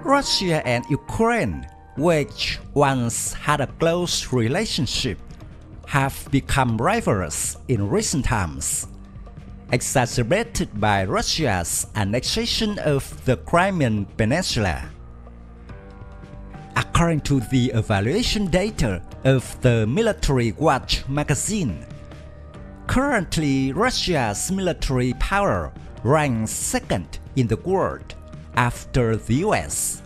Russia and Ukraine, which once had a close relationship, have become rivals in recent times, exacerbated by Russia's annexation of the Crimean Peninsula. According to the evaluation data of the Military Watch magazine, currently Russia's military power ranks second in the world after the US,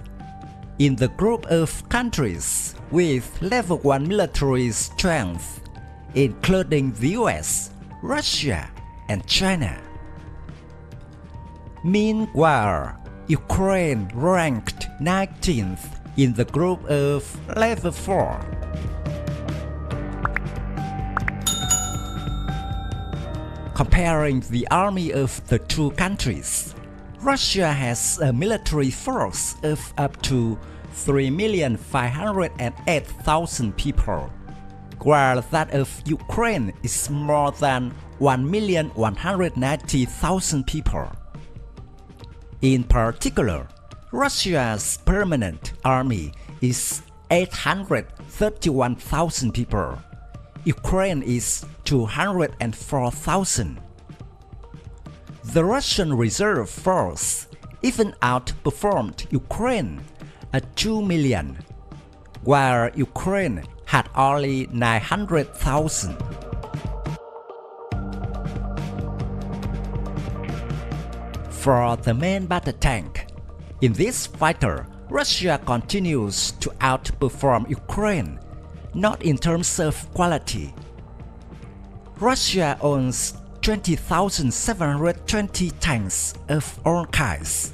in the group of countries with level 1 military strength, including the US, Russia, and China. Meanwhile, Ukraine ranked 19th in the group of level 4. Comparing the army of the two countries, Russia has a military force of up to 3,508,000 people, while that of Ukraine is more than 1,190,000 people. In particular, Russia's permanent army is 831,000 people. Ukraine is 204,000. The Russian reserve force even outperformed Ukraine at 2 million, while Ukraine had only 900,000. For the main battle tank, in this fighter, Russia continues to outperform Ukraine, not in terms of quality. Russia owns 20,720 tanks of all kinds,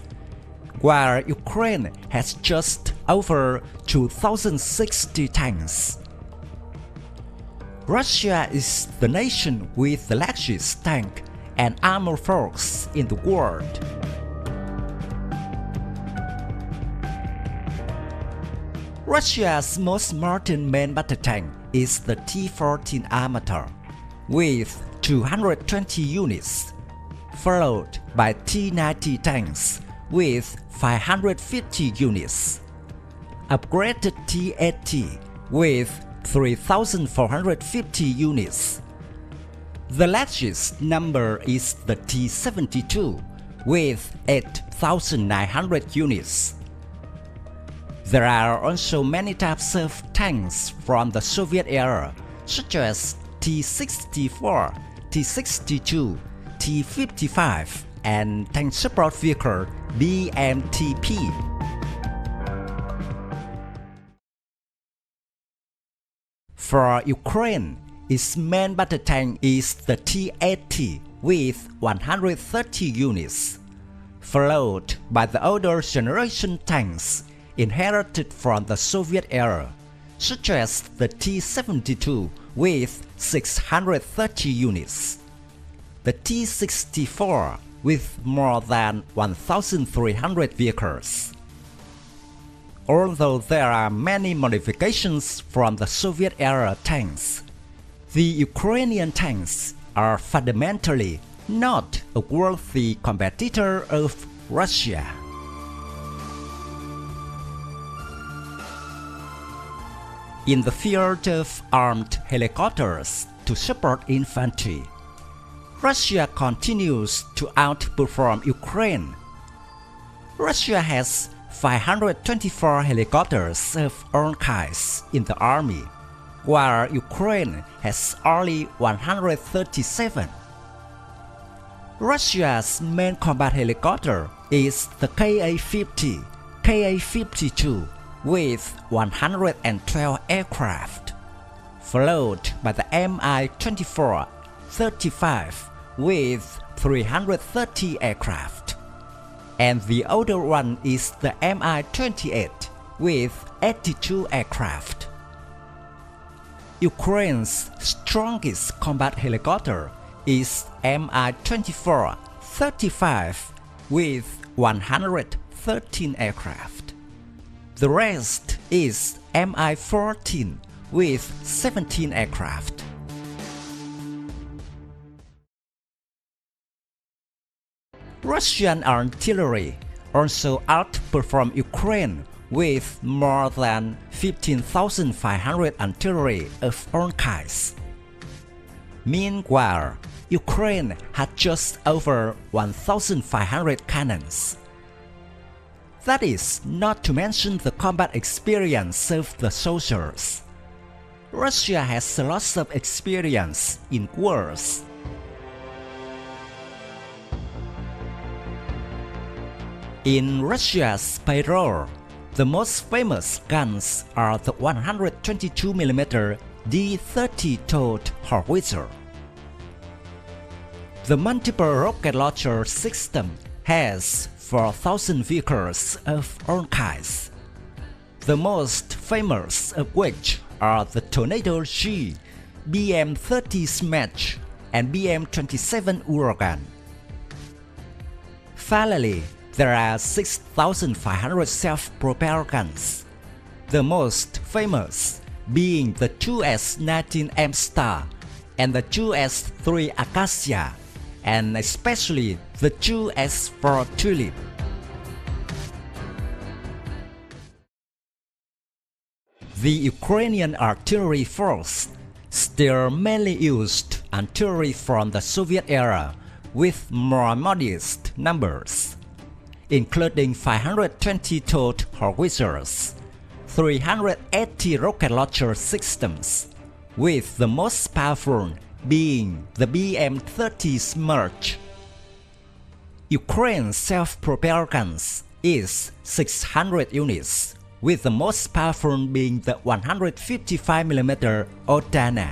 while Ukraine has just over 2,060 tanks. Russia is the nation with the largest tank and armor force in the world. Russia's most modern main battle tank is the T-14 Amateur, with 220 units, followed by T-90 tanks with 550 units, upgraded T-80 with 3,450 units. The largest number is the T-72 with 8,900 units. There are also many types of tanks from the Soviet era, such as T-64, T-62, T-55, and tank support vehicle BMTP. For Ukraine, its main battle tank is the T-80 with 130 units, followed by the older generation tanks inherited from the Soviet era, such as the T-72 with 630 units, the T-64 with more than 1,300 vehicles. Although there are many modifications from the Soviet-era tanks, the Ukrainian tanks are fundamentally not a worthy competitor of Russia. In the field of armed helicopters to support infantry, Russia continues to outperform Ukraine. Russia has 524 helicopters of all kinds in the army, while Ukraine has only 137. Russia's main combat helicopter is the Ka-50, Ka-52 with 112 aircraft, followed by the Mi-24-35 with 330 aircraft, and the older one is the Mi-28 with 82 aircraft. Ukraine's strongest combat helicopter is Mi-24-35 with 113 aircraft. The rest is Mi-14 with 17 aircraft. Russian artillery, also outperformed Ukraine with more than 15,500 artillery of all kinds. Meanwhile, Ukraine had just over 1,500 cannons. That is not to mention the combat experience of the soldiers. Russia has a lot of experience in wars. In Russia's payroll, the most famous guns are the 122mm D-30 towed howitzer. The multiple rocket launcher system has 4,000 vehicles of all kinds, the most famous of which are the Tornado G, BM-30 Smash, and BM-27 Uragan. Finally, there are 6,500 self-propelled guns, the most famous being the 2S-19 M-Star and the 2S-3 Acacia, and especially the 2S-4 Tulip. The Ukrainian artillery force still mainly used artillery from the Soviet era with more modest numbers, including 520 towed howitzers, 380 rocket launcher systems, with the most powerful being the BM-30 Smash. Ukraine's self-propelled guns is 600 units, with the most powerful being the 155mm Odana.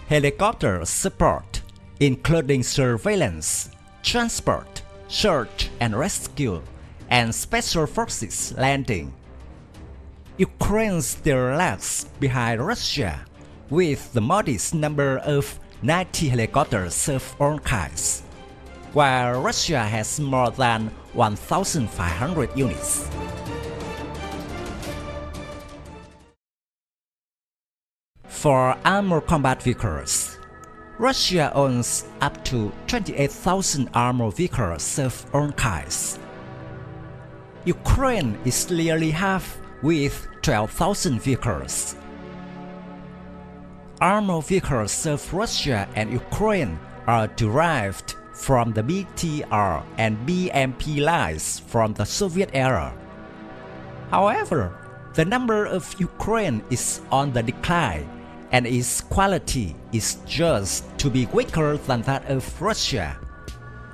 Helicopter support, including surveillance, transport, search and rescue, and special forces landing. Ukraine still lags behind Russia, with the modest number of 90 helicopters of all kinds, while Russia has more than 1,500 units. For armored combat vehicles, Russia owns up to 28,000 armored vehicles of all kinds. Ukraine is nearly half with 12,000 vehicles. Armored vehicles of Russia and Ukraine are derived from the BTR and BMP lines from the Soviet era. However, the number of Ukraine is on the decline, and its quality is just to be weaker than that of Russia,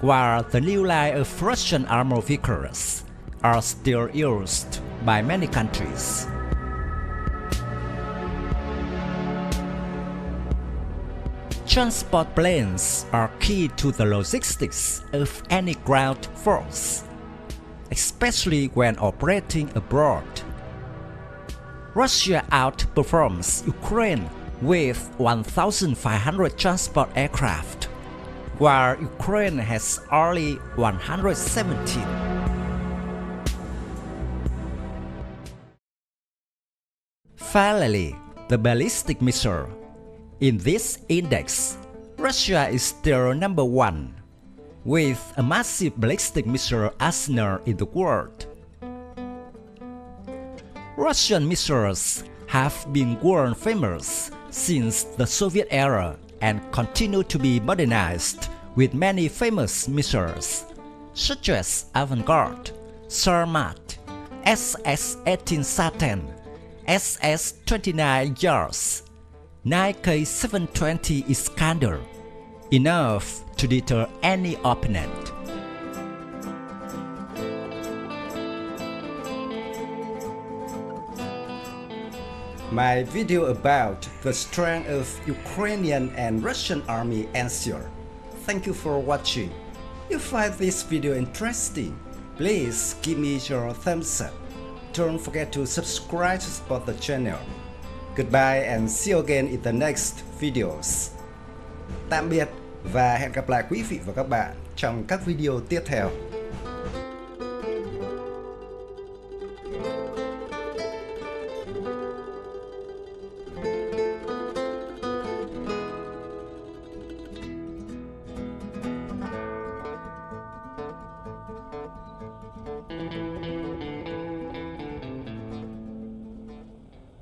while the new line of Russian armored vehicles are still used by many countries. Transport planes are key to the logistics of any ground force, especially when operating abroad. Russia outperforms Ukraine with 1,500 transport aircraft, while Ukraine has only 117. Finally, the ballistic missile. In this index, Russia is still number 1, with a massive ballistic missile arsenal in the world. Russian missiles have been world famous since the Soviet era and continue to be modernized with many famous missiles, such as Avangard, Sarmat, SS-18 Satan, SS-29 Yars, 9K720 Iskander, enough to deter any opponent. My video about the strength of Ukrainian and Russian army ends here. Thank you for watching. If you find this video interesting, please give me your thumbs up. Don't forget to subscribe to support the channel. Goodbye and see you again in the next videos. Tạm biệt và hẹn gặp lại quý vị và các bạn trong các video tiếp theo.